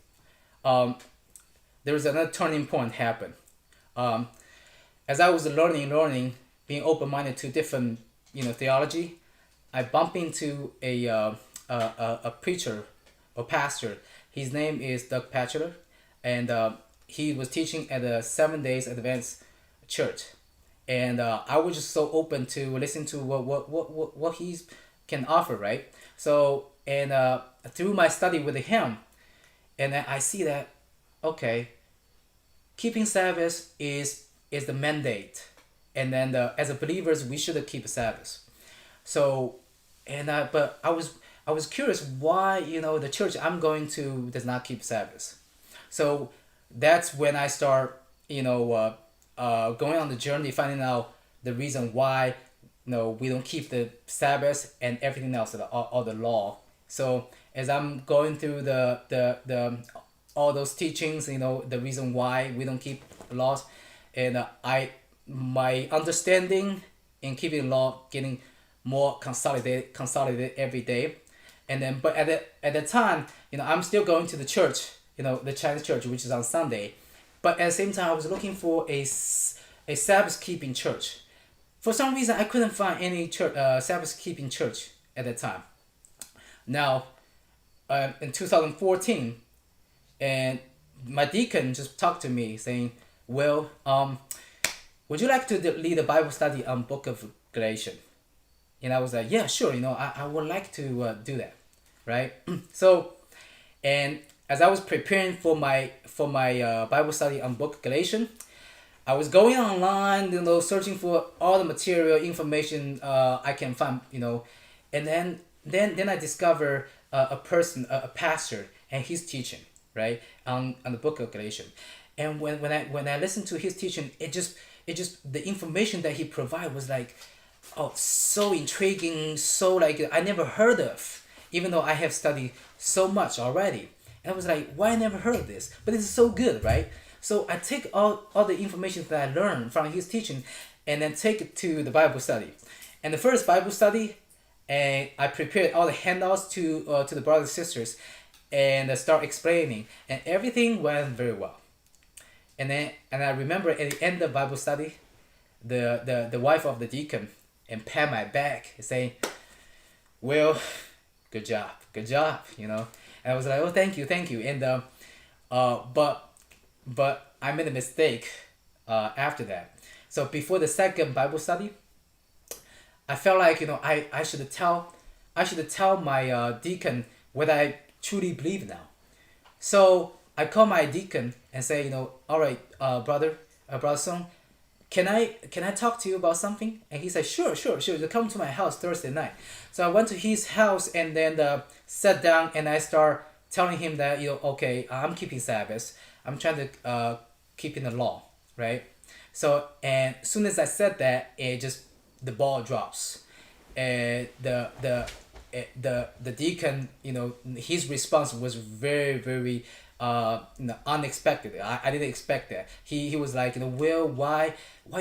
there was another turning point happen. As I was learning, being open-minded to different theology, I bumped into a preacher or pastor. His name is Doug Batchelor, and he was teaching at the 7 Days Adventist church, and I was just so open to listen to what he can offer, right? So and through my study with him, and I see that okay, keeping Sabbath is the mandate, and then as a believers we should keep Sabbath. So and but I was curious why the church I'm going to does not keep Sabbath. So that's when I start going on the journey, finding out the reason why we don't keep the Sabbath and everything else, all the law. So as I'm going through the all those teachings, the reason why we don't keep laws, and my understanding in keeping law getting more consolidated every day, and then at the time, I'm still going to the church, the Chinese church, which is on Sunday, But at the same time, I was looking for a Sabbath keeping church. For some reason, I couldn't find any church, Sabbath keeping church at that time. Now, in 2014, and my deacon just talked to me saying, "Well, would you like to lead a Bible study on Book of Galatians?" And I was like, "Yeah, sure. I would like to do that, right?" So, and as I was preparing for my Bible study on Book of Galatians, I was going online, searching for all the material information I can find, and then I discover a person, a pastor, and his teaching, right, on the Book of Galatians. And when I listened to his teaching, it just the information that he provided was like, oh, so intriguing, so like I never heard of, even though I have studied so much already. And I was like, why I never heard of this? But it's so good, right? So I take all the information that I learned from his teaching and then take it to the Bible study. And the first Bible study, and I prepared all the handouts to the brothers and sisters, and I start explaining, and everything went very well. And I remember at the end of Bible study, the wife of the deacon and pat my back saying, "Well, good job, good job," And I was like, "Oh, thank you, thank you." And but I made a mistake after that. So before the second Bible study, I felt like I should tell my deacon what I truly believe now. So I call my deacon and say, "All right, brother Song, can I talk to you about something?" And he said, "Sure, sure, sure. You come to my house Thursday night." So I went to his house and then sat down and I start telling him that okay, I'm keeping Sabbath. I'm trying to keep in the law, right? So and as soon as I said that, the ball drops, and the deacon, his response was very very unexpected. I didn't expect that. He was like, "Well, why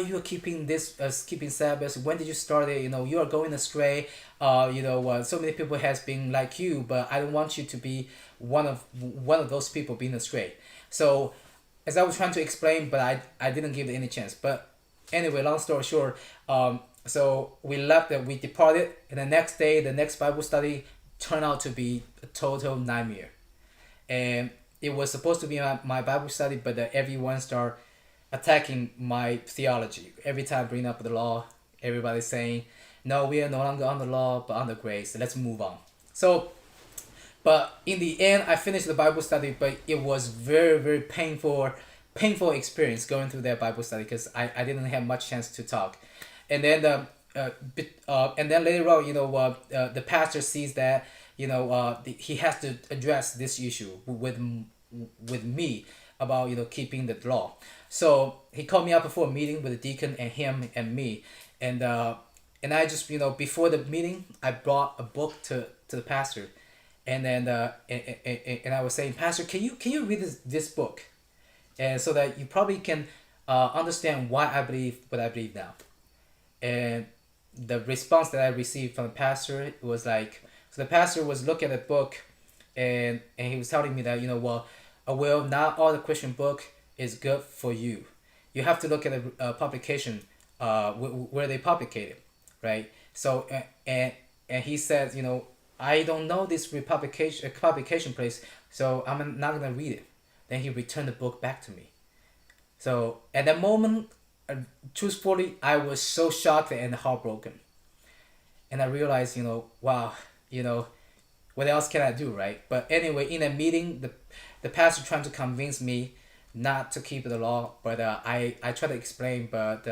you are keeping this keeping Sabbath? When did you start it? You are going astray. So many people has been like you, but I don't want you to be one of those people being astray." So as I was trying to explain, but I didn't give it any chance. But anyway, long story short, so we left, we departed, and the next day, the next Bible study turned out to be a total nightmare. And it was supposed to be my Bible study, but everyone started attacking my theology. Every time I bring up the law, everybody's saying, "No, we are no longer on the law, but on the grace. Let's move on." So, but in the end, I finished the Bible study, but it was very, very painful experience going through that Bible study because I didn't have much chance to talk. And then and then later on, the pastor sees that he has to address this issue with me about keeping the law. So he called me up for a meeting with the deacon and him and me, and I just before the meeting I brought a book to the pastor, and then and I was saying, "Pastor, can you read this book, and so that you probably can understand why I believe what I believe now." And the response that I received from the pastor was like, so the pastor was looking at the book, and he was telling me that well, not all the Christian book is good for you. You have to look at the publication where they publicated, right? So and he said, "I don't know this publication place, so I'm not gonna read it." Then he returned the book back to me. So at that moment, truthfully, I was so shocked and heartbroken. And I realized, wow, what else can I do, right? But anyway, in a meeting, the pastor trying to convince me not to keep the law, but I tried to explain, but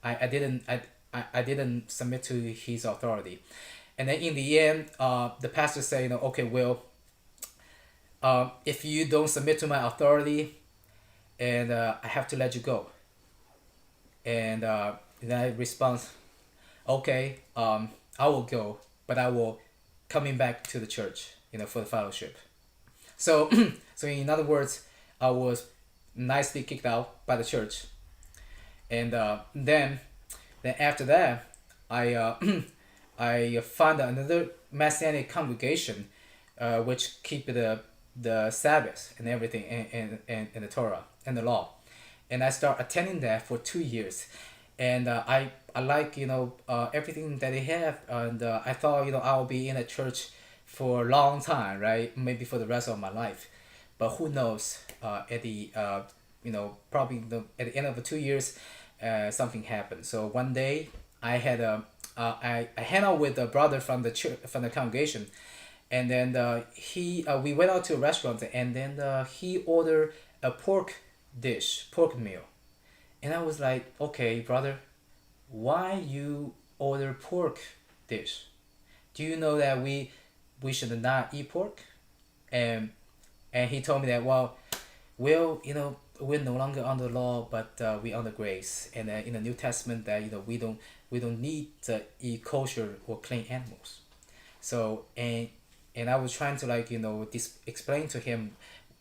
I didn't submit to his authority. And then in the end, the pastor said, "Okay, well, if you don't submit to my authority, and I have to let you go." And then I respond, "Okay, I will go, but I will coming back to the church, for the fellowship." So, so in other words, I was nicely kicked out by the church, and then after that, I I found another Messianic congregation, which keep the Sabbath and everything and the Torah and the law. and I start attending that for 2 years, and I like everything that they have, and I thought I'll be in a church for a long time, right? Maybe for the rest of my life, but who knows? At the probably at the end of the 2 years, something happened. So one day I had I hang out with a brother from the church, from the congregation, and then he we went out to a restaurant, and then he ordered a pork meal, and I was like, okay, brother, why you order pork dish? Do you know that we should not eat pork? And he told me that, well, we're no longer under law, but we under grace, and in the New Testament that we don't need to eat kosher or clean animals. So and I was trying to explain to him,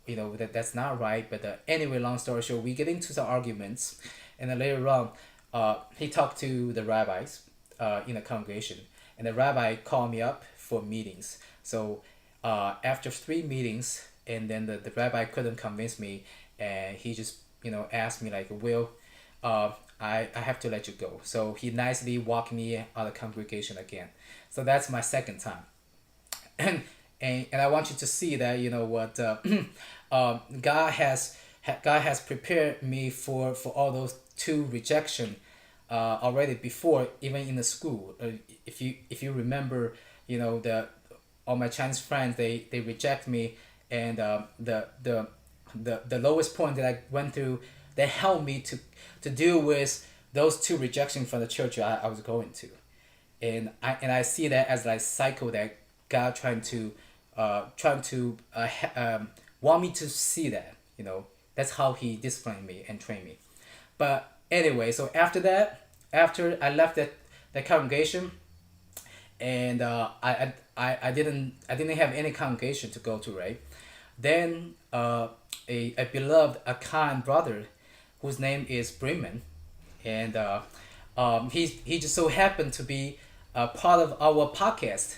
that that's not right. But anyway, long story short, we get into some arguments, and then later on, he talked to the rabbis in the congregation, and the rabbi called me up for meetings. So after 3 meetings, and then the rabbi couldn't convince me, and he just asked me like, Will, I have to let you go. So he nicely walked me out of the congregation again. So that's my second time. And I want you to see that what God has prepared me for all those two rejection already before, even in the school. If you remember, the all my Chinese friends, they reject me, and the lowest point that I went through, they helped me to deal with those two rejection from the church I was going to, and I see that as like cycle that God trying to want me to see that. That's how He disciplined me and trained me. But anyway, so after that, after I left that congregation, and I didn't have any congregation to go to, right? Then a beloved, a kind brother, whose name is Bremen, and he just so happened to be a part of our podcast,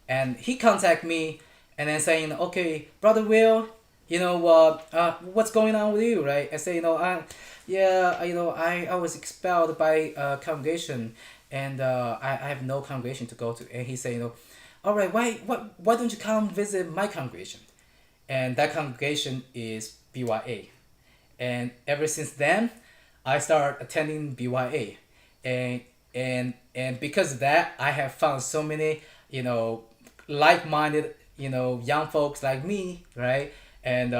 and he contacted me, and then saying, okay, brother Will, what's going on with you, right? I say, I was expelled by congregation, and I have no congregation to go to. And he said, all right, why don't you come visit my congregation? And that congregation is BYA. And ever since then, I started attending BYA, and because of that, I have found so many like-minded young folks like me, right? And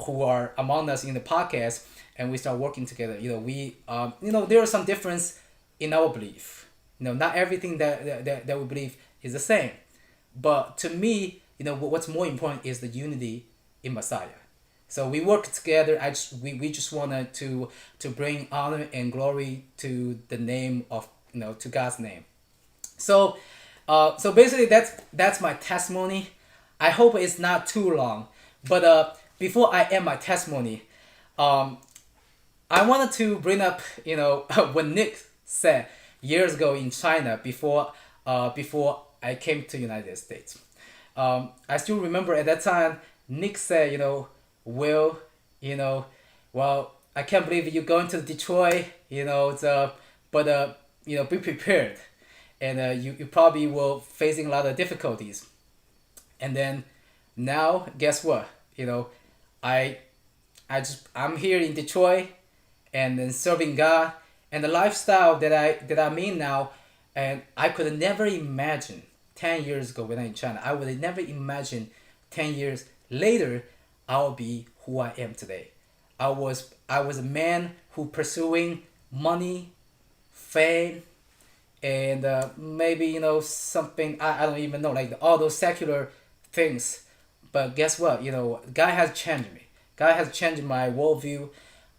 who are among us in the podcast, and we start working together. We there are some difference in our belief. Not everything that we believe is the same, but to me, what's more important is the unity in Messiah. So we work together. We just wanted to bring honor and glory to the name of to God's name. So so basically that's my testimony. I hope it's not too long, but before I end my testimony, I wanted to bring up what Nick said years ago in China before I came to United States. I still remember at that time Nick said, Will, well, I can't believe you're going to Detroit, but be prepared, and you probably will facing a lot of difficulties. And then now, guess what? I'm here in Detroit, and then serving God, and the lifestyle that I'm in now, and I could never imagine 10 years ago when I'm in China. I would never imagine 10 years later I'll be who I am today. I was a man who pursuing money, fame, and maybe something I don't even know, like all those secular things. But guess what? God has changed me. God has changed my worldview.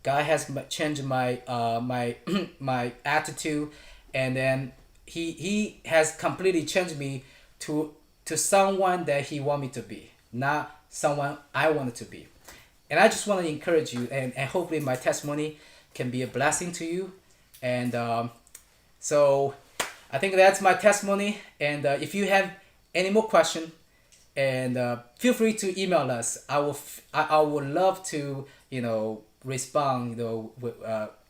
God has changed my my attitude, and then he has completely changed me to someone that He want me to be, not someone I wanted to be. And I just want to encourage you, and hopefully my testimony can be a blessing to you. And so I think that's my testimony. And if you have any more question, and feel free to email us. I would love to respond, with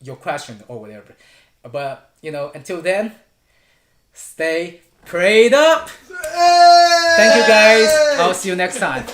your question or whatever. But until then, stay prayed up. Thank you guys. I'll see you next time.